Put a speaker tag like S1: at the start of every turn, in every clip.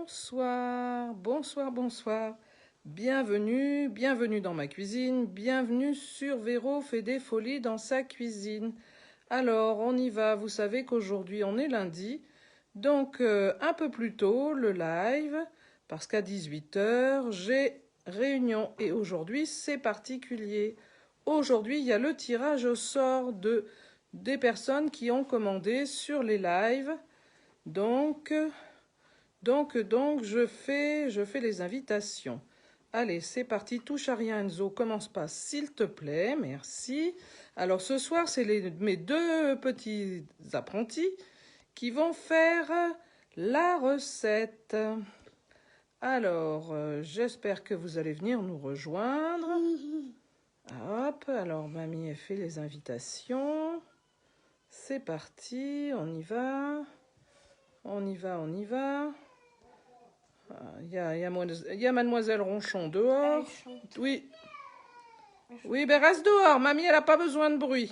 S1: Bonsoir, bonsoir, bonsoir. Bienvenue, bienvenue dans ma cuisine. Bienvenue sur Véro fait des folies dans sa cuisine. Alors, on y va. Vous savez qu'aujourd'hui, on est lundi. Donc, un peu plus tôt, le live. Parce qu'à 18 h, j'ai réunion. Et aujourd'hui, c'est particulier. Aujourd'hui, il y a le tirage au sort des personnes qui ont commandé sur les lives. Donc, je fais les invitations. Allez, c'est parti. Touche à rien, Enzo. Commence pas, s'il te plaît. Merci. Alors, ce soir, c'est mes deux petits apprentis qui vont faire la recette. Alors, j'espère que vous allez venir nous rejoindre. Hop, alors, mamie a fait les invitations. C'est parti, on y va. On y va, on y va. Il y a mademoiselle Ronchon dehors. Oui. Oui, ben reste dehors. Mamie, elle n'a pas besoin de bruit.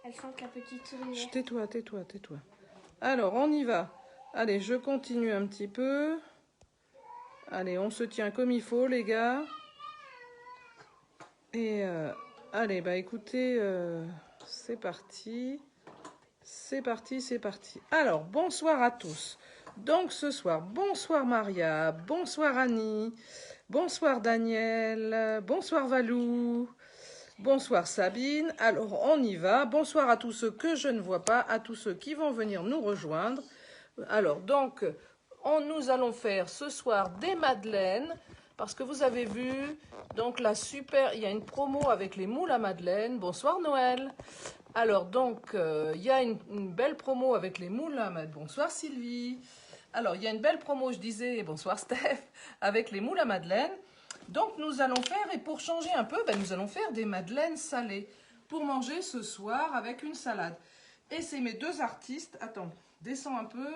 S2: Elle chante la petite souris.
S1: Tais-toi, tais-toi, tais-toi. Alors, on y va. Allez, je continue un petit peu. Allez, on se tient comme il faut, les gars. Et allez, bah écoutez, c'est parti. C'est parti, c'est parti. Alors, bonsoir à tous. Donc ce soir, bonsoir Maria, bonsoir Annie, bonsoir Daniel, bonsoir Valou, bonsoir Sabine. Alors on y va. Bonsoir à tous ceux que je ne vois pas, à tous ceux qui vont venir nous rejoindre. Alors donc, nous allons faire ce soir des madeleines. Parce que vous avez vu, donc il y a une promo avec les moules à madeleine. Bonsoir Noël. Alors donc, il y a une belle promo avec les moules à madeleine. Bonsoir Sylvie. Alors, il y a une belle promo, je disais, bonsoir Steph, avec les moules à madeleine. Donc, nous allons faire, et pour changer un peu, nous allons faire des madeleines salées pour manger ce soir avec une salade. Et c'est mes deux artistes. Attends, descends un peu.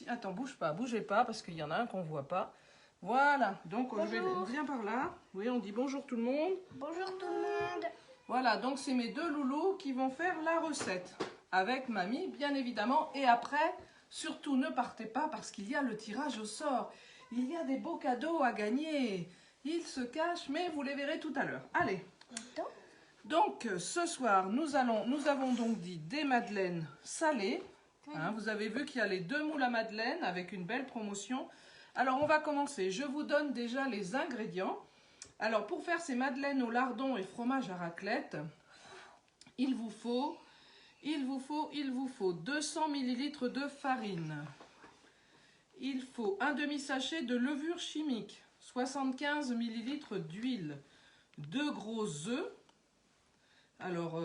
S1: Attends, bouge pas, bougez pas, parce qu'il y en a un qu'on ne voit pas. Voilà, donc viens par là. Oui, on dit bonjour tout le monde.
S2: Bonjour tout le monde.
S1: Voilà, donc c'est mes deux loulous qui vont faire la recette. Avec mamie, bien évidemment. Et après, surtout ne partez pas parce qu'il y a le tirage au sort. Il y a des beaux cadeaux à gagner. Ils se cachent, mais vous les verrez tout à l'heure. Allez. Donc, ce soir, nous avons donc dit des madeleines salées. Hein, vous avez vu qu'il y a les deux moules à madeleine avec une belle promotion. Alors, on va commencer. Je vous donne déjà les ingrédients. Alors, pour faire ces madeleines au lardon et fromage à raclette, il vous faut 200 ml de farine. Il faut un demi-sachet de levure chimique, 75 ml d'huile, 2 gros œufs. Alors,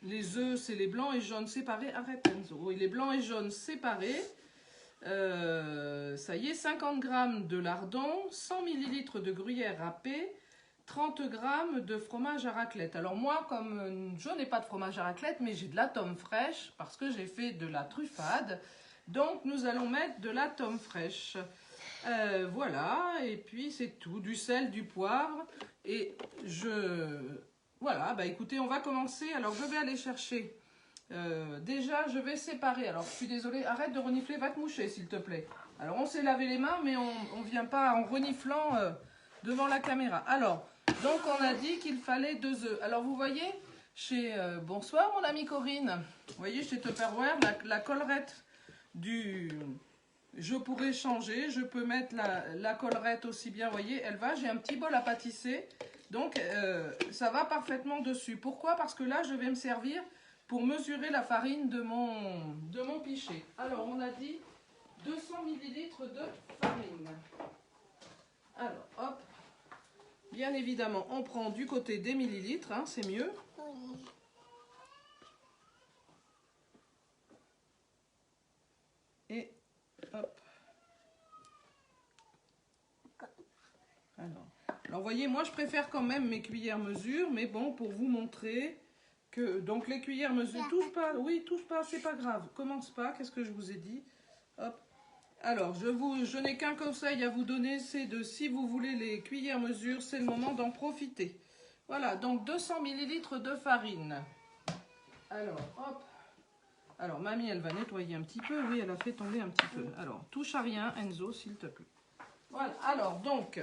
S1: les œufs, c'est les blancs et jaunes séparés. Arrête, Enzo. Oui, les blancs et jaunes séparés. Ça y est, 50 g de lardon, 100 ml de gruyère râpée, 30 g de fromage à raclette. Alors moi, comme je n'ai pas de fromage à raclette, mais j'ai de la tome fraîche, parce que j'ai fait de la truffade, donc nous allons mettre de la tome fraîche. Voilà, et puis c'est tout, du sel, du poivre, et voilà, bah écoutez, on va commencer. Alors je vais aller chercher... déjà, je vais séparer. Alors, je suis désolée, arrête de renifler, va te moucher, s'il te plaît. Alors, on s'est lavé les mains, mais on ne vient pas en reniflant devant la caméra. Alors, donc, on a dit qu'il fallait 2 œufs. Alors, vous voyez, bonsoir, mon amie Corinne. Vous voyez, chez Tupperware, la collerette je pourrais changer, je peux mettre la collerette aussi bien, vous voyez, elle va. J'ai un petit bol à pâtisser, donc ça va parfaitement dessus. Pourquoi? Parce que là, je vais me servir... pour mesurer la farine de mon pichet. Alors, on a dit 200 ml de farine. Alors, hop. Bien évidemment, on prend du côté des millilitres, hein, c'est mieux. Et hop. Alors, voyez, moi, je préfère quand même mes cuillères mesure, mais bon, pour vous montrer... donc les cuillères mesure, touche pas, oui, touche pas, c'est pas grave, commence pas, qu'est-ce que je vous ai dit? Hop. Alors, je n'ai qu'un conseil à vous donner, c'est si vous voulez les cuillères mesure, c'est le moment d'en profiter. Voilà, donc 200 ml de farine. Alors, hop. Alors, mamie, elle va nettoyer un petit peu, oui, elle a fait tomber un petit peu. Alors, touche à rien, Enzo, s'il te plaît. Voilà, alors donc,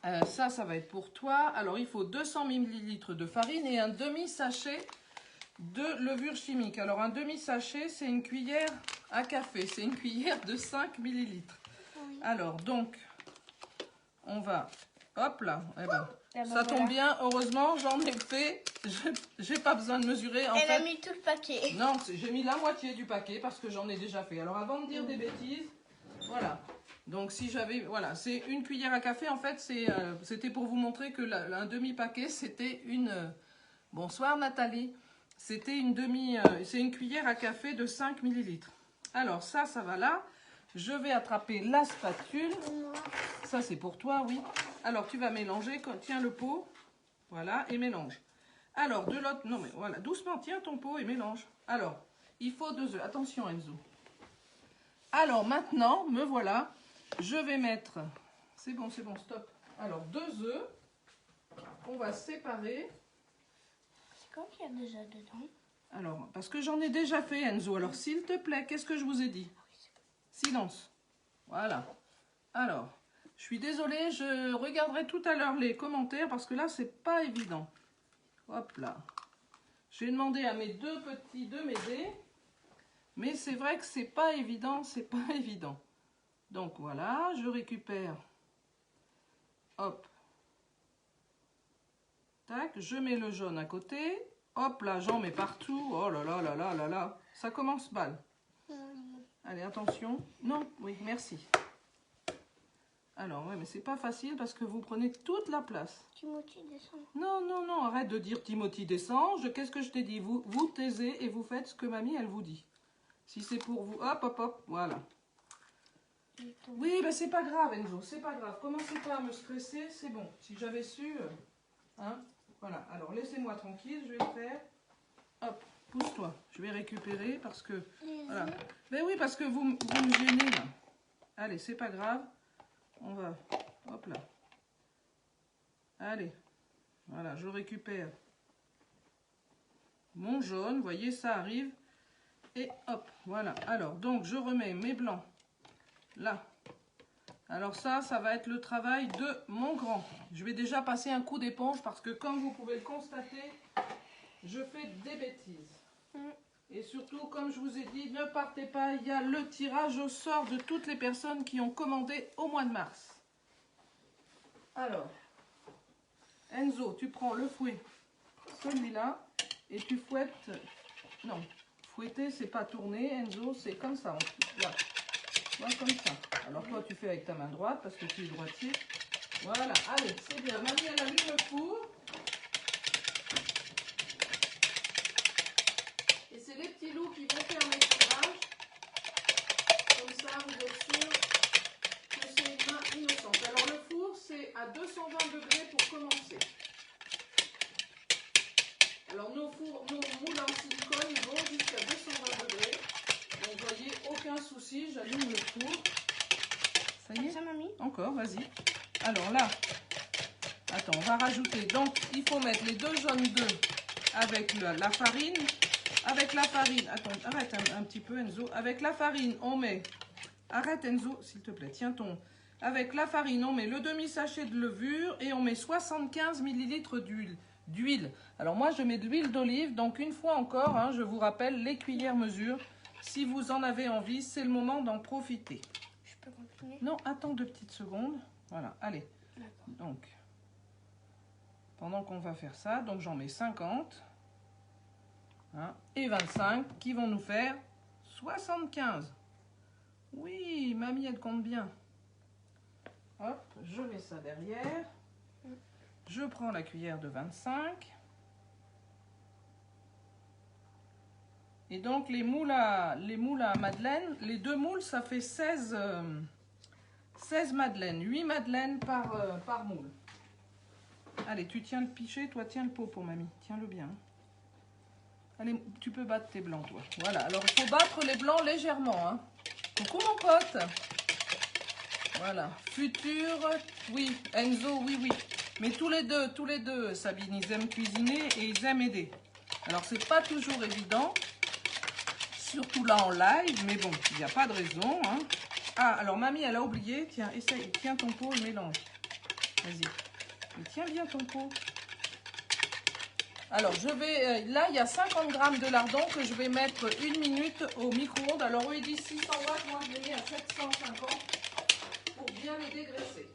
S2: Ça y
S1: ça va être pour toi. Alors, il faut 200 ml de farine et un demi-sachet de levure chimique. Alors, un demi-sachet, c'est une cuillère à café. C'est une cuillère de 5 ml.
S2: Oui.
S1: Alors, donc, on va... Hop là, eh ben,
S2: ben
S1: ça tombe bien. Heureusement, j'en ai fait. J'ai pas besoin de mesurer. En
S2: Elle a
S1: fait,
S2: mis tout le paquet.
S1: non, j'ai mis la moitié du paquet parce que j'en ai déjà fait. Alors, avant de dire des bêtises, voilà. Donc, si j'avais... Voilà, c'est une cuillère à café. En fait, c'était pour vous montrer que un demi-paquet, c'était une... Bonsoir, Nathalie. C'était c'est une cuillère à café de 5 ml. Alors, ça va là. Je vais attraper la spatule. Ça, c'est pour toi, oui. Alors, tu vas mélanger. Tiens le pot. Voilà, et mélange. Alors, de l'autre... Non, mais voilà, doucement, tiens ton pot et mélange. Alors, il faut 2 œufs. Attention, Enzo. Alors, maintenant, me voilà. Je vais mettre... C'est bon, stop. Alors, 2 œufs. On va séparer.
S2: C'est quoi qu'il y a déjà dedans?
S1: Alors, parce que j'en ai déjà fait, Enzo. Alors, s'il te plaît, qu'est-ce que je vous ai dit? Silence. Voilà. Alors, je suis désolée, je regarderai tout à l'heure les commentaires parce que là, c'est pas évident. Hop là. J'ai demandé à mes 2 petits de m'aider. Mais c'est vrai que c'est pas évident, Donc voilà, je récupère. Hop. Tac, je mets le jaune à côté. Hop là, j'en mets partout. Oh là là là là là là. Ça commence mal. Allez, attention. Non, oui, merci. Alors, ouais, mais c'est pas facile parce que vous prenez toute la place.
S2: Timothy descend.
S1: Non, non, non, arrête de dire Timothy descend. Qu'est-ce que je t'ai dit? Vous taisez et vous faites ce que mamie, elle vous dit. Si c'est pour vous, hop, hop, hop, voilà. Oui, ben c'est pas grave, Enzo, c'est pas grave. Commencez pas à me stresser, c'est bon. Si j'avais su, hein, voilà. Alors, laissez-moi tranquille, je vais le faire. Hop, pousse-toi. Je vais récupérer parce que, voilà. Ben oui, parce que vous me gênez, là. Allez, c'est pas grave. On va, hop là. Allez, voilà, je récupère mon jaune. Vous voyez, ça arrive. Et hop, voilà. Alors, donc, je remets mes blancs là. Alors ça va être le travail de mon grand. Je vais déjà passer un coup d'éponge parce que, comme vous pouvez le constater, je fais des bêtises. Et surtout, comme je vous ai dit, ne partez pas. Il y a le tirage au sort de toutes les personnes qui ont commandé au mois de mars. Alors, Enzo, tu prends le fouet, celui-là, et tu fouettes... Non. Fouetter, c'est pas tourner, Enzo, c'est comme ça. Là. Voilà, comme ça. Alors toi, tu fais avec ta main droite parce que tu es droitier. Voilà, allez, c'est bien. Mamie, elle allume le four. Et c'est les petits loups qui vont faire mes tirages. Comme ça, vous êtes sûr que c'est une main innocente. Alors le four, c'est à 220 degrés pour commencer. Alors nos moules en silicone, ils vont jusqu'à 220 degrés. Donc vous voyez, aucun souci, j'allume le four. Ça y est?
S2: Ça, mamie?
S1: Encore, vas-y. Alors là, attends, on va rajouter. Donc il faut mettre les 2 jaunes d'œufs avec la farine. Avec la farine, attends, arrête un petit peu Enzo. Avec la farine, on met... Arrête Enzo, s'il te plaît, tiens ton... Avec la farine, on met le demi-sachet de levure et on met 75 ml d'huile. Alors moi, je mets de l'huile d'olive. Donc une fois encore, hein, je vous rappelle, les cuillères mesure. Si vous en avez envie, c'est le moment d'en profiter.
S2: Je peux continuer?
S1: Non, attends 2 petites secondes. Voilà, allez. Donc, pendant qu'on va faire ça, donc j'en mets 50 hein, et 25 qui vont nous faire 75. Oui, mamie, elle compte bien. Hop, je mets ça derrière. Je prends la cuillère de 25. Et donc, les moules à madeleine, les 2 moules, ça fait 16 madeleines. 8 madeleines par moule. Allez, tu tiens le pichet, toi tiens le pot pour mamie. Tiens-le bien. Allez, tu peux battre tes blancs, toi. Voilà, alors il faut battre les blancs légèrement. Hein. Coucou mon pote. Voilà, futur, oui, Enzo, oui, oui. Mais tous les deux, Sabine, ils aiment cuisiner et ils aiment aider. Alors, c'est pas toujours évident, surtout là en live, mais bon, il n'y a pas de raison. Hein. Ah, alors mamie, elle a oublié. Tiens, essaye. Tiens ton pot et mélange. Vas-y. Mais tiens bien ton pot. Alors, je vais... là, il y a 50 grammes de lardons que je vais mettre 1 minute au micro-ondes. Alors, eux, ils disent 600 watts. Moi, je l'ai mis à 750 pour bien les dégraisser.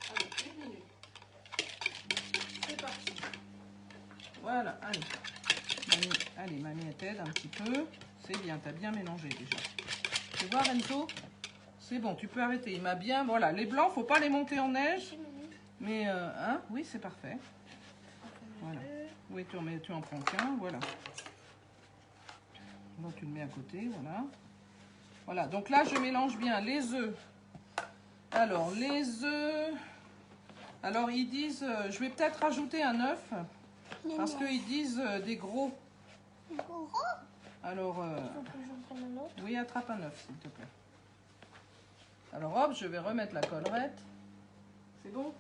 S1: Allez, 1 minute. C'est parti. Voilà, allez. Mamie, elle t'aide un petit peu. C'est bien, t'as bien mélangé déjà. Tu vois, Renzo? C'est bon, tu peux arrêter. Il m'a bien... Voilà, les blancs, faut pas les monter en neige. Mais, hein? Oui, c'est parfait. Voilà. Oui, tu en prends qu'un, voilà. Là, tu le mets à côté, voilà. Voilà, donc là, je mélange bien les œufs. Alors, les œufs... Alors, ils disent... je vais peut-être rajouter un œuf. Parce qu'ils disent des gros.
S2: Gros?
S1: Alors...
S2: Faut que j'en prenne un autre.
S1: oui, attrape un œuf, s'il te plaît. Alors, hop, je vais remettre la collerette. C'est bon?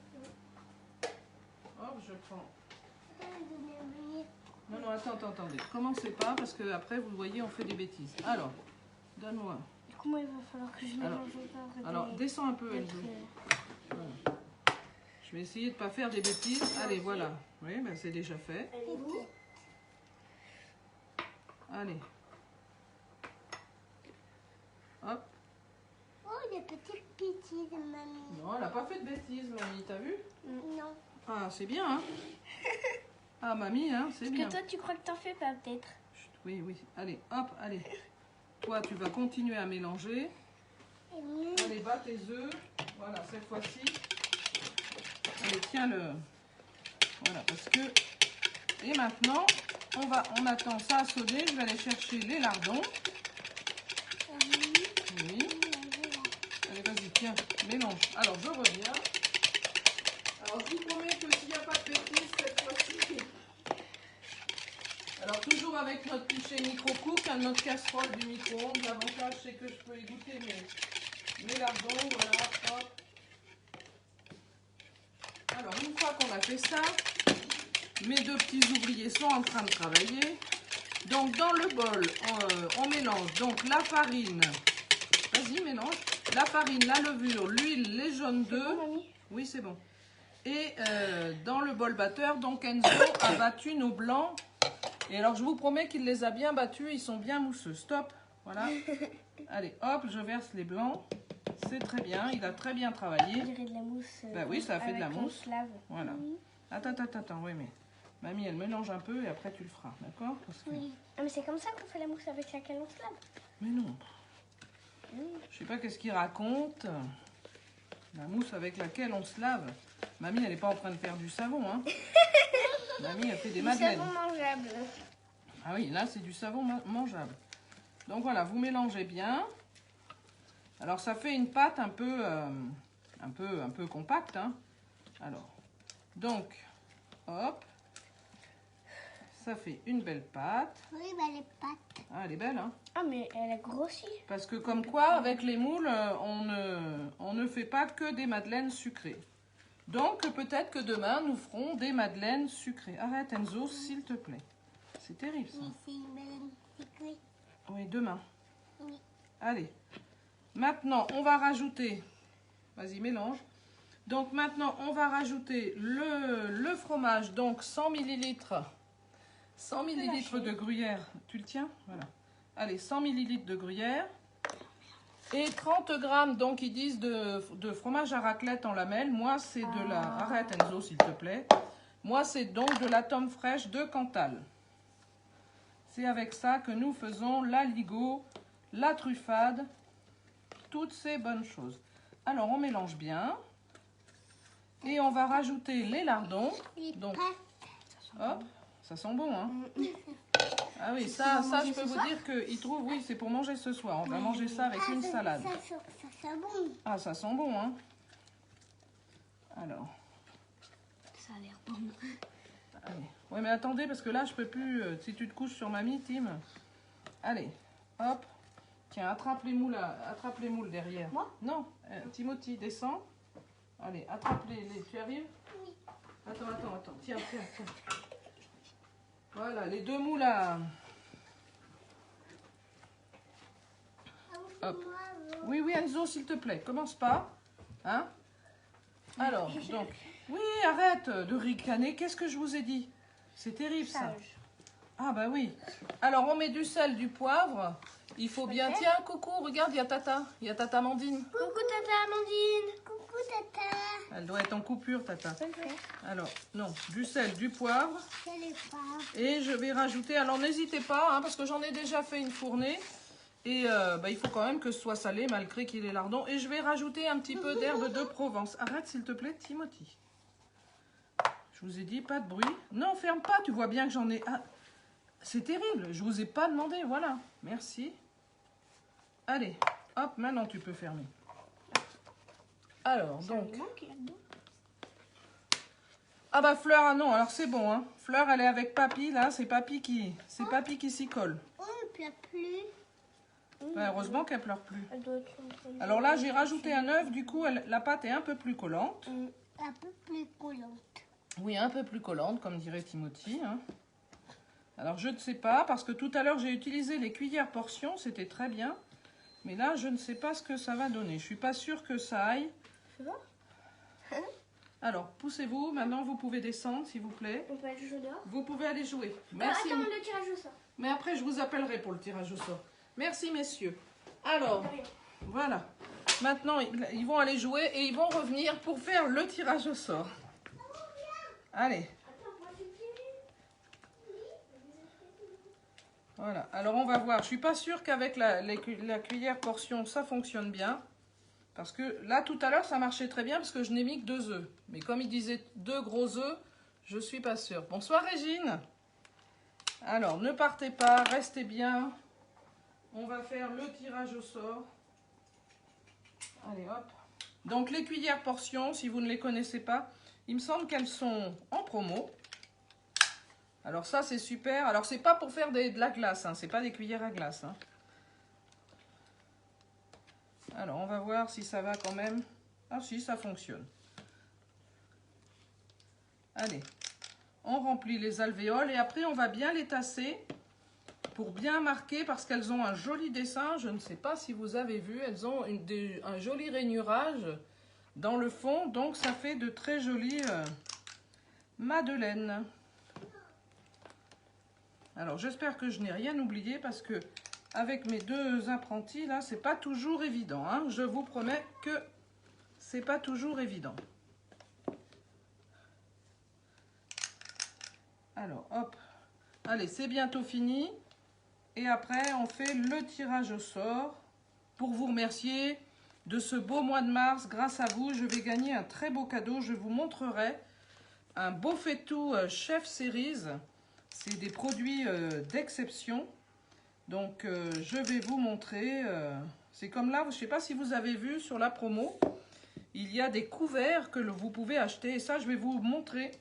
S1: Hop, je prends... Non, non, attendez. Commencez pas, parce que après, vous voyez, on fait des bêtises. Alors, donne-moi.
S2: Comment il va falloir que je mélange encore?
S1: Alors, descends un peu, Enzo. Voilà. Je vais essayer de ne pas faire des bêtises. Allez, voilà. Oui, ben c'est déjà fait. Allez. Hop.
S2: Oh, des petites bêtises, mamie.
S1: Non, elle n'a pas fait de bêtises, mamie. T'as vu?
S2: Non.
S1: Ah, c'est bien, hein? Ah, mamie, hein, c'est bien.
S2: Parce que toi, tu crois que t'en fais pas, peut-être?
S1: Chut, oui, oui. Allez, hop, allez. Toi, tu vas continuer à mélanger. Allez, bats tes œufs. Voilà, cette fois-ci. Allez, tiens-le. Voilà, parce que... Et maintenant, on attend ça à sonner. Je vais aller chercher les lardons. Oui. Allez, vas-y, tiens, mélange. Alors, je reviens. Alors, je vous promets que s'il n'y a pas de bêtises cette fois-ci... Alors, toujours avec notre pichet micro-cook, notre casserole du micro-ondes. L'avantage, c'est que je peux égoutter mes lardons. Voilà, hop. Alors, une fois qu'on a fait ça, mes deux petits ouvriers sont en train de travailler. Donc, dans le bol, on mélange donc la farine. Vas-y, mélange. La farine, la levure, l'huile, les jaunes d'œufs. Oui, c'est bon. Et dans le bol batteur, donc Enzo a battu nos blancs. Et alors, je vous promets qu'il les a bien battus. Ils sont bien mousseux. Stop. Voilà. Allez, hop, je verse les blancs. C'est très bien. Il a très bien travaillé.
S2: On dirait de la mousse.
S1: Bah oui, ça a fait de la mousse. Voilà.
S2: Oui.
S1: Attends. Oui, mais mamie, elle mélange un peu et après, tu le feras. D'accord? Que...
S2: Oui. Ah, mais c'est comme ça qu'on fait la mousse avec laquelle on se lave.
S1: Mais non. Je sais pas qu'est-ce qu'il raconte. La mousse avec laquelle on se lave. Mamie, elle n'est pas en train de faire du savon, hein. Mamie, elle fait des madeleines.
S2: Du savon mangeable.
S1: Ah oui, là, c'est du savon mangeable. Donc voilà, vous mélangez bien. Alors, ça fait une pâte un peu compacte, hein. Alors, donc, hop. Ça fait une belle pâte.
S2: Oui, bah les pâtes.
S1: Ah, elle est belle, hein.
S2: Ah, mais elle a grossi.
S1: Parce que comme quoi, avec les moules, on ne fait pas que des madeleines sucrées. Donc, peut-être que demain, nous ferons des madeleines sucrées. Arrête, Enzo, s'il te plaît. C'est terrible, ça.
S2: Oui, c'est une madeleine sucrée.
S1: Oui, demain.
S2: Oui.
S1: Allez. Maintenant, on va rajouter... Vas-y, mélange. Donc, maintenant, on va rajouter le fromage. Donc, 100 ml. 100 ml de gruyère. Tu le tiens? Voilà. Allez, 100 ml de gruyère. Et 30 grammes, donc ils disent de fromage à raclette en lamelles. Moi, c'est de la... Arrête Enzo, s'il te plaît. Moi, c'est donc de la tome fraîche de Cantal. C'est avec ça que nous faisons l'aligot, la truffade, toutes ces bonnes choses. Alors, on mélange bien. Et on va rajouter les lardons. Donc, hop, ça sent bon, hein? Ah oui, ça je peux vous dire qu'ils trouvent, oui, c'est pour manger ce soir. On va manger ça avec une salade.
S2: Ça sent bon.
S1: Ah, ça sent bon, hein? Alors.
S2: Ça a l'air bon.
S1: Allez. Ouais, mais attendez, parce que là, je peux plus... si tu te couches sur mamie, Tim. Allez, hop. Tiens, attrape les moules derrière.
S2: Moi?
S1: Non, Timothy, descends. Allez, attrape-les. Tu arrives?
S2: Oui.
S1: Attends. Tiens. Voilà, les deux moules à... Hop. Oui, oui, Enzo, s'il te plaît, commence pas. Hein? Alors, donc, oui, arrête de ricaner. Qu'est-ce que je vous ai dit? C'est terrible, ça. Ah, bah oui. Alors, on met du sel, du poivre. Il faut bien... Tiens, coucou, regarde, il y a Tata. Il y a Tata Amandine.
S2: Coucou Tata Amandine. Coucou Tata.
S1: Elle doit être en coupure, Tata. Alors, non, du sel, du poivre. Et je vais rajouter... Alors, n'hésitez pas, hein, parce que j'en ai déjà fait une fournée. Et il faut quand même que ce soit salé, malgré qu'il est lardon. Et je vais rajouter un petit peu d'herbe de Provence. Arrête, s'il te plaît, Timothy. Je vous ai dit, pas de bruit. Non, ferme pas, tu vois bien que j'en ai... Ah, c'est terrible, je vous ai pas demandé, voilà. Merci. Allez, hop, maintenant tu peux fermer. Alors, donc... Ah bah Fleur, ah non, alors c'est bon, hein. Fleur, elle est avec Papy, là, c'est Papy qui s'y colle.
S2: Oh, il pleut plus.
S1: Ouais, heureusement qu'elle pleure plus. Alors là, j'ai rajouté un œuf, du coup, la pâte est un peu plus collante.
S2: Un peu plus collante.
S1: Oui, un peu plus collante, comme dirait Timothy. Hein. Alors, je ne sais pas, parce que tout à l'heure, j'ai utilisé les cuillères portions, c'était très bien. Mais là, je ne sais pas ce que ça va donner. Je suis pas sûre que ça aille.
S2: C'est bon?
S1: Alors, poussez-vous. Maintenant, vous pouvez descendre, s'il vous plaît.
S2: On peut aller jouer dehors?
S1: Vous pouvez aller jouer. Merci.
S2: Attends, le tirage au sort.
S1: Mais après, je vous appellerai pour le tirage au sort. Merci, messieurs. Alors, voilà. Maintenant, ils vont aller jouer et ils vont revenir pour faire le tirage au sort. Allez. Voilà. Alors, on va voir. Je suis pas sûre qu'avec la cuillère portion, ça fonctionne bien. Parce que là, tout à l'heure, ça marchait très bien parce que je n'ai mis que 2 œufs. Mais comme il disait 2 gros œufs, je suis pas sûre. Bonsoir, Régine. Alors, ne partez pas, restez bien. On va faire le tirage au sort. Allez, hop. Donc, les cuillères portions, si vous ne les connaissez pas, il me semble qu'elles sont en promo. Alors ça, c'est super. Alors, c'est pas pour faire de la glace, hein. C'est pas des cuillères à glace. Hein. Alors, on va voir si ça va quand même. Ah si, ça fonctionne. Allez, on remplit les alvéoles et après, on va bien les tasser pour bien marquer parce qu'elles ont un joli dessin. Je ne sais pas si vous avez vu, elles ont un joli rainurage dans le fond. Donc, ça fait de très jolies madeleines. Alors, j'espère que je n'ai rien oublié parce que avec mes 2 apprentis, là, c'est pas toujours évident. Hein. Je vous promets que c'est pas toujours évident. Alors, hop. Allez, c'est bientôt fini. Et après, on fait le tirage au sort pour vous remercier de ce beau mois de mars. Grâce à vous, je vais gagner un très beau cadeau. Je vous montrerai un beau faitout Chef Series. C'est des produits d'exception. Donc, je vais vous montrer. C'est comme là, je ne sais pas si vous avez vu sur la promo. Il y a des couverts que vous pouvez acheter. Et ça, je vais vous montrer.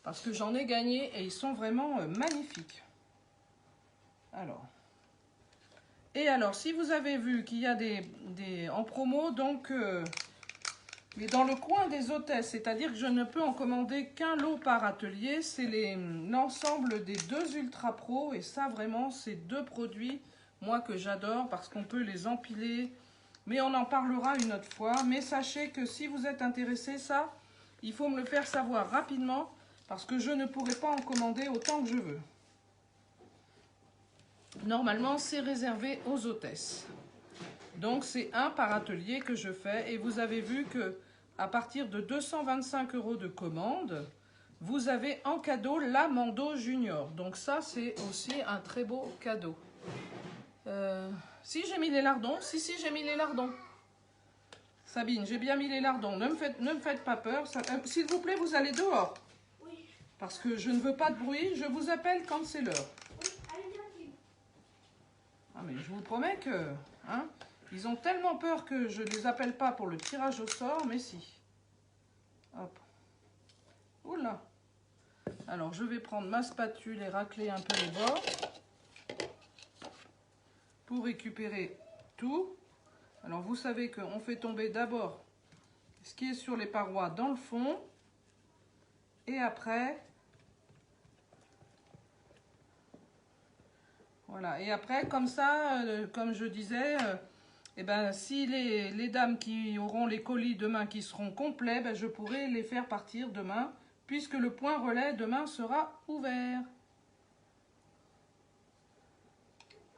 S1: Parce que j'en ai gagné et ils sont vraiment magnifiques. Alors. Et alors, si vous avez vu qu'il y a en promo, donc, mais dans le coin des hôtesses, c'est-à-dire que je ne peux en commander qu'un lot par atelier, c'est l'ensemble des 2 Ultra Pro. Et ça, vraiment, c'est 2 produits, moi, que j'adore parce qu'on peut les empiler. Mais on en parlera une autre fois. Mais sachez que si vous êtes intéressé, ça, il faut me le faire savoir rapidement parce que je ne pourrai pas en commander autant que je veux. Normalement, c'est réservé aux hôtesses. Donc, c'est un par atelier que je fais. Et vous avez vu que à partir de 225 € de commande, vous avez en cadeau la Mando Junior. Donc ça, c'est aussi un très beau cadeau. Si, j'ai mis les lardons. Si, j'ai mis les lardons. Sabine, j'ai bien mis les lardons. Ne me faites pas peur. S'il vous plaît, vous allez dehors.
S2: Oui.
S1: Parce que je ne veux pas de bruit. Je vous appelle quand c'est l'heure.
S2: Oui, allez tranquille.
S1: Ah, mais je vous promets que... Hein, ils ont tellement peur que je ne les appelle pas pour le tirage au sort, mais si. Hop. Oula. Alors, je vais prendre ma spatule et racler un peu les bords. Pour récupérer tout. Alors, vous savez qu'on fait tomber d'abord ce qui est sur les parois dans le fond. Et après... Voilà. Et après, comme ça, comme je disais... Et ben, si les dames qui auront les colis demain qui seront complets, ben, je pourrai les faire partir demain, puisque le point relais demain sera ouvert.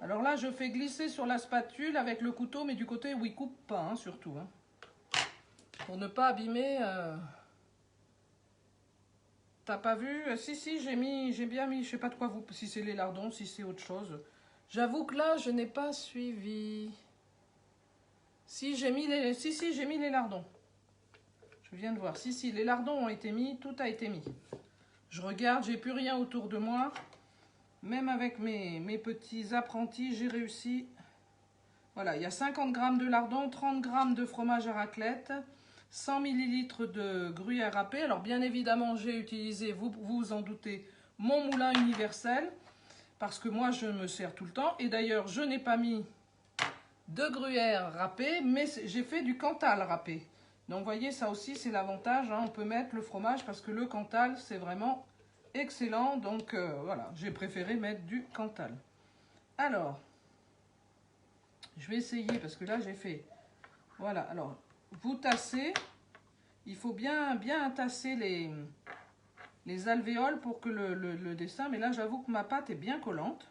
S1: Alors là, je fais glisser sur la spatule avec le couteau, mais du côté où il coupe pas, hein, surtout. Hein, pour ne pas abîmer... T'as pas vu? Si, j'ai bien mis, je sais pas de quoi vous... Si c'est les lardons, si c'est autre chose. J'avoue que là, je n'ai pas suivi. Si, j'ai mis les lardons. Je viens de voir. Si, les lardons ont été mis, tout a été mis. Je regarde, j'ai plus rien autour de moi. Même avec mes petits apprentis, j'ai réussi. Voilà, il y a 50 g de lardons, 30 g de fromage à raclette, 100 ml de gruyère râpée. Alors bien évidemment, j'ai utilisé, vous vous en doutez, mon moulin universel. Parce que moi, je me sers tout le temps. Et d'ailleurs, je n'ai pas mis de gruyère râpée, mais j'ai fait du Cantal râpé. Donc vous voyez, ça aussi, c'est l'avantage. Hein, on peut mettre le fromage parce que le Cantal, c'est vraiment excellent. Donc voilà, j'ai préféré mettre du Cantal. Alors, je vais essayer parce que là, j'ai fait... Voilà, alors, vous tassez. Il faut bien tasser les alvéoles pour que le dessin... Mais là, j'avoue que ma pâte est bien collante.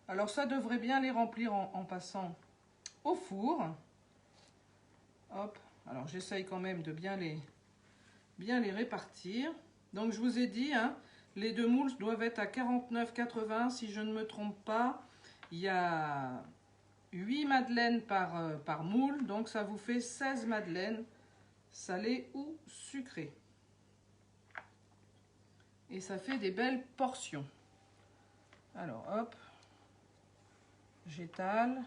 S1: Alors, ça devrait bien les remplir en passant au four. Hop, alors j'essaye quand même de bien les répartir. Donc, je vous ai dit, hein, les deux moules doivent être à 49,80 si je ne me trompe pas. Il y a 8 madeleines par moule, donc ça vous fait 16 madeleines, salées ou sucrées. Et ça fait des belles portions. Alors, hop, j'étale.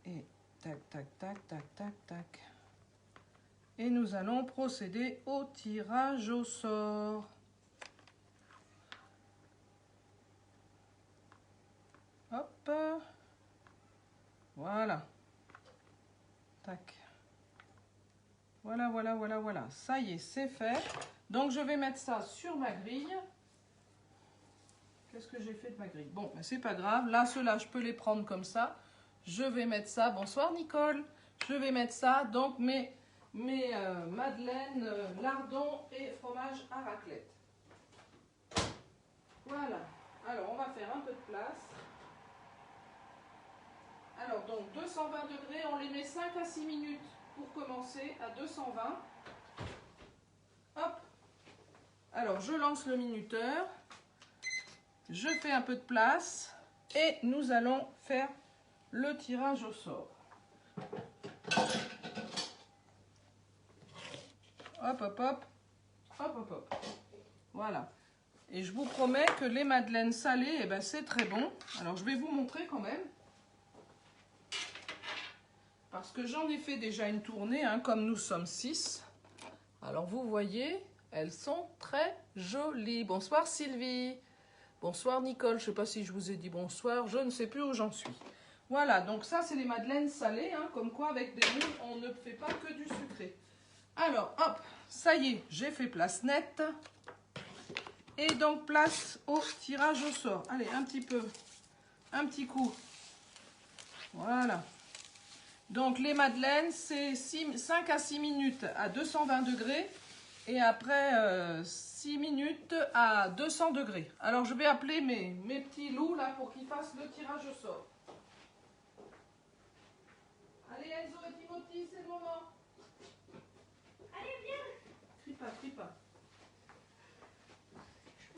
S1: Et tac, tac, tac, tac, tac, tac. Et nous allons procéder au tirage au sort. Hop. Voilà. Tac. Voilà, voilà, voilà, voilà. Ça y est, c'est fait. Donc, je vais mettre ça sur ma grille. Qu'est-ce que j'ai fait de ma grille? Bon, ben, c'est pas grave. Là, ceux-là, je peux les prendre comme ça. Je vais mettre ça. Bonsoir, Nicole. Je vais mettre ça. Donc, mes madeleines, lardons et fromage à raclette. Voilà. Alors, on va faire un peu de place. Alors, donc, 220 degrés, on les met 5 à 6 minutes pour commencer à 220. Hop. Alors, je lance le minuteur. Je fais un peu de place. Et nous allons faire le tirage au sort. Hop, hop, hop. Hop, hop, hop. Voilà. Et je vous promets que les madeleines salées, eh ben, c'est très bon. Alors, je vais vous montrer quand même. Parce que j'en ai fait déjà une tournée, hein, comme nous sommes 6. Alors, vous voyez, elles sont très jolies. Bonsoir Sylvie. Bonsoir Nicole. Je ne sais pas si je vous ai dit bonsoir. Je ne sais plus où j'en suis. Voilà, donc ça, c'est les madeleines salées. Hein, comme quoi, avec des moules, on ne fait pas que du sucré. Alors, hop, ça y est, j'ai fait place nette. Et donc, place au tirage au sort. Allez, un petit coup. Voilà. Donc, les madeleines, c'est 5 à 6 minutes à 220 degrés. Et après, 6 minutes à 200 degrés. Alors, je vais appeler mes petits loups là pour qu'ils fassent le tirage au sort. Allez, Enzo et Timothy, c'est le moment. Allez, viens. Crie pas, crie pas.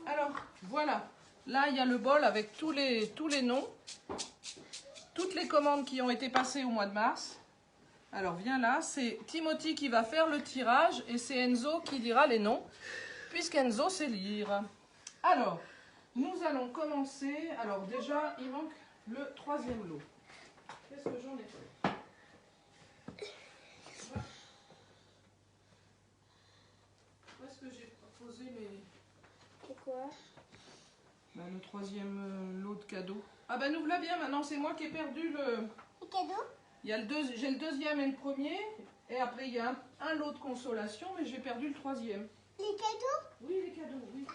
S1: Alors, voilà. Là, il y a le bol avec tous les noms. Toutes les commandes qui ont été passées au mois de mars. Alors, viens là. C'est Timothy qui va faire le tirage et c'est Enzo qui lira les noms, puisqu'Enzo sait lire. Alors, nous allons commencer. Alors, déjà, il manque le 3e lot. Qu'est-ce que j'en ai fait? Où est-ce que j'ai posé mes...
S2: C'est quoi?
S1: Ben, le 3e lot de cadeaux. Ah ben nous voilà bien, maintenant c'est moi qui ai perdu le...
S2: Les cadeaux?
S1: J'ai le 2e et le 1er, et après il y a un lot de consolation, mais j'ai perdu le 3e.
S2: Les cadeaux?
S1: Oui, les cadeaux, oui.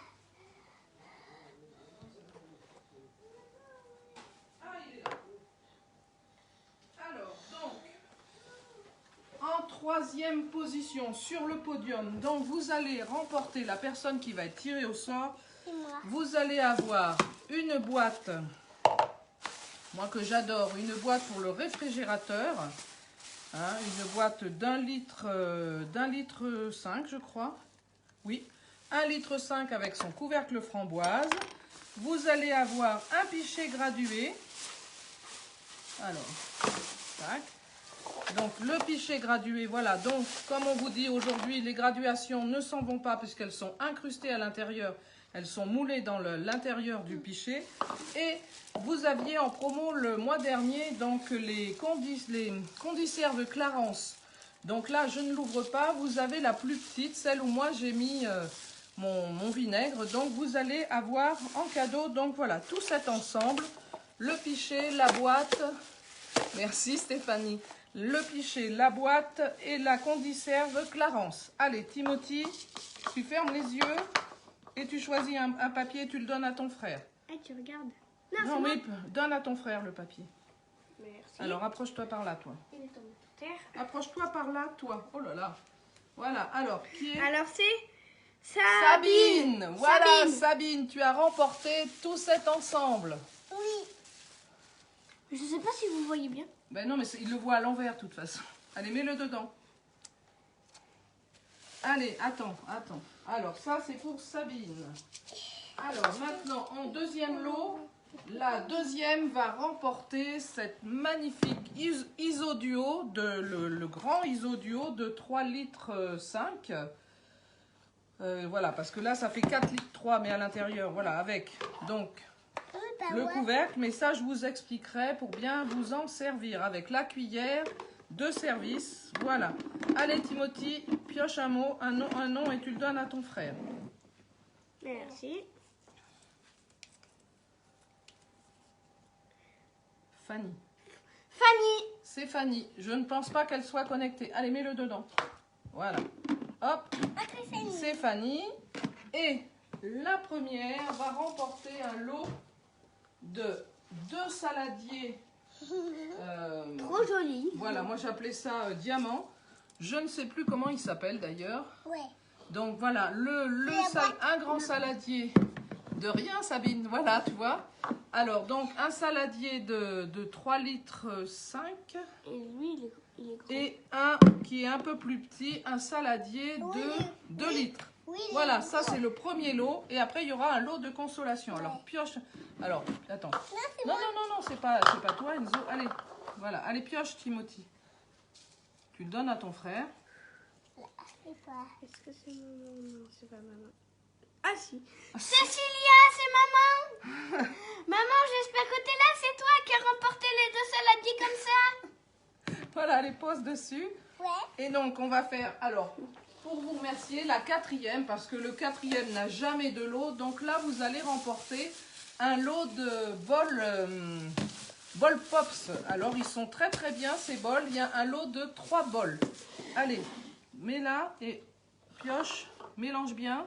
S1: Ah, il est là. troisième position sur le podium. Donc vous allez remporter, la personne qui va être tirée au sort,
S2: C'est moi.
S1: vous allez avoir une boîte, moi que j'adore, une boîte pour le réfrigérateur. Hein, une boîte d'1 litre 5, je crois. Oui, 1 litre 5 avec son couvercle framboise. Vous allez avoir un pichet gradué. Alors, tac. Donc le pichet gradué, voilà. Donc comme on vous dit aujourd'hui, les graduations ne s'en vont pas puisqu'elles sont incrustées à l'intérieur. Elles sont moulées dans l'intérieur du pichet. Et vous aviez en promo le mois dernier donc les condiserves Clarence. Donc là, je ne l'ouvre pas. Vous avez la plus petite, celle où moi j'ai mis mon vinaigre. Donc vous allez avoir en cadeau, donc voilà, tout cet ensemble. Le pichet, la boîte. Merci Stéphanie. Le pichet, la boîte et la condiserve Clarence. Allez, Timothy, tu fermes les yeux. Et tu choisis un papier et tu le donnes à ton frère.
S2: Ah, tu regardes.
S1: Non, mais donne à ton frère le papier.
S2: Merci.
S1: Alors, approche-toi par là, toi.
S2: Il est tombé par terre.
S1: Approche-toi par là, toi. Oh là là. Voilà, alors, qui est
S2: Alors, c'est
S1: Sabine. Voilà, Sabine, tu as remporté tout cet ensemble.
S2: Oui. Je sais pas si vous voyez bien.
S1: Ben non, mais il le voit à l'envers, de toute façon. Allez, mets-le dedans. Allez, attends. Alors, ça, c'est pour Sabine. Alors, maintenant, en deuxième lot, la deuxième va remporter cette magnifique Isoduo, le grand Isoduo de 3 litres 5. Voilà, parce que là, ça fait 4 litres 3, mais à l'intérieur, voilà, avec donc le couvercle. Mais ça, je vous expliquerai pour bien vous en servir avec la cuillère de service. Voilà. Allez, Timothy, pioche un mot, un nom et tu le donnes à ton frère.
S2: Merci.
S1: Fanny.
S2: Fanny.
S1: C'est Fanny. Je ne pense pas qu'elle soit connectée. Allez, mets-le dedans. Voilà. Hop. C'est Fanny. Et la première va remporter un lot de 2 saladiers.
S2: Trop joli.
S1: Voilà, moi j'appelais ça diamant. Je ne sais plus comment il s'appelle d'ailleurs.
S2: Ouais.
S1: Donc voilà, un grand saladier de rien, Sabine. Voilà, tu vois. Alors, donc un saladier de 3 litres 5.
S2: Et lui, il est gros.
S1: Et un qui est un peu plus petit, un saladier de 2 litres.
S2: Oui,
S1: Voilà, ça c'est le premier lot. Et après, il y aura un lot de consolation. Alors, pioche. Alors, attends. Non, c'est pas toi, Enzo. Allez, voilà. Allez, pioche, Timothy. Tu le donnes à ton frère.
S2: Est-ce que c'est maman? Non, c'est pas maman. Ah si. Cécilia, c'est maman. Maman, j'espère que t'es là. C'est toi qui as remporté les 2 saladiers comme ça.
S1: Voilà, les pose dessus.
S2: Ouais.
S1: Et donc, on va faire, alors, pour vous remercier, la 4e, parce que le 4e n'a jamais de lot. Donc là, vous allez remporter un lot de bols Pops. Alors, ils sont très très bien, ces bols. Il y a un lot de 3 bols. Allez, mets là et pioche, mélange bien.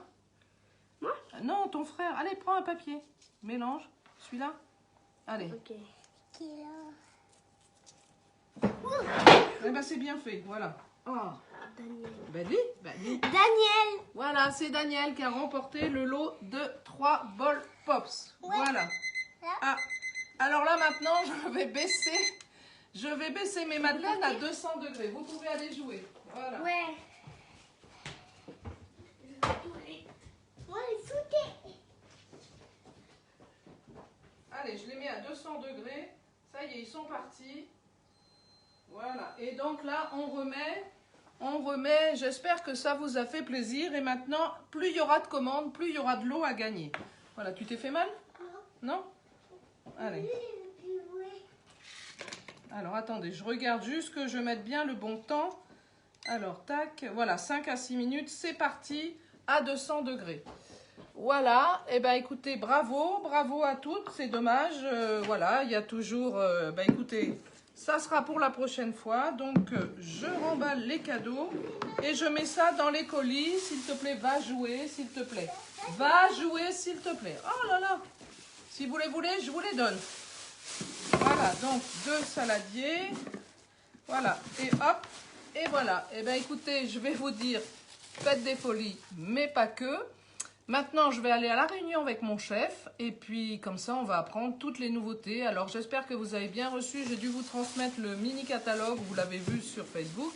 S2: Moi?
S1: Non, ton frère. Allez, prends un papier. Mélange. Celui-là. Allez.
S2: Ok.
S1: Eh ben, c'est bien fait, voilà. Oh.
S2: Daniel.
S1: Ben dis.
S2: Daniel.
S1: Voilà, c'est Daniel qui a remporté le lot de 3 bols Pops.
S2: Ouais.
S1: Voilà. Ah, alors là maintenant, je vais baisser mes madeleines à 200 degrés. Vous pouvez aller jouer. Voilà.
S2: Ouais.
S1: Allez, je les mets à 200 degrés. Ça y est, ils sont partis. Voilà. Et donc là, on remet. J'espère que ça vous a fait plaisir. Et maintenant, plus il y aura de commandes, plus il y aura de l'eau à gagner. Voilà, tu t'es fait mal? Non? Allez. Alors, attendez, je regarde juste que je mette bien le bon temps. Alors, tac, voilà, 5 à 6 minutes, c'est parti à 200 degrés. Voilà, et ben écoutez, bravo à toutes, c'est dommage, voilà, il y a toujours, écoutez, ça sera pour la prochaine fois, donc je remballe les cadeaux et je mets ça dans les colis, s'il te plaît, va jouer, s'il te plaît. Va jouer, s'il te plaît. Oh là là, si vous les voulez, je vous les donne. Voilà, donc 2 saladiers, voilà, et hop, Et voilà. Eh bien, écoutez, je vais vous dire, faites des folies, mais pas que. Maintenant, je vais aller à la réunion avec mon chef. Et puis, comme ça, on va apprendre toutes les nouveautés. Alors, j'espère que vous avez bien reçu. J'ai dû vous transmettre le mini-catalogue. Vous l'avez vu sur Facebook.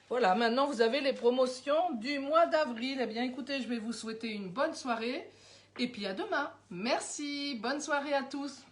S1: Voilà, maintenant, vous avez les promotions du mois d'avril. Eh bien, écoutez, je vais vous souhaiter une bonne soirée. Et puis, à demain. Merci. Bonne soirée à tous.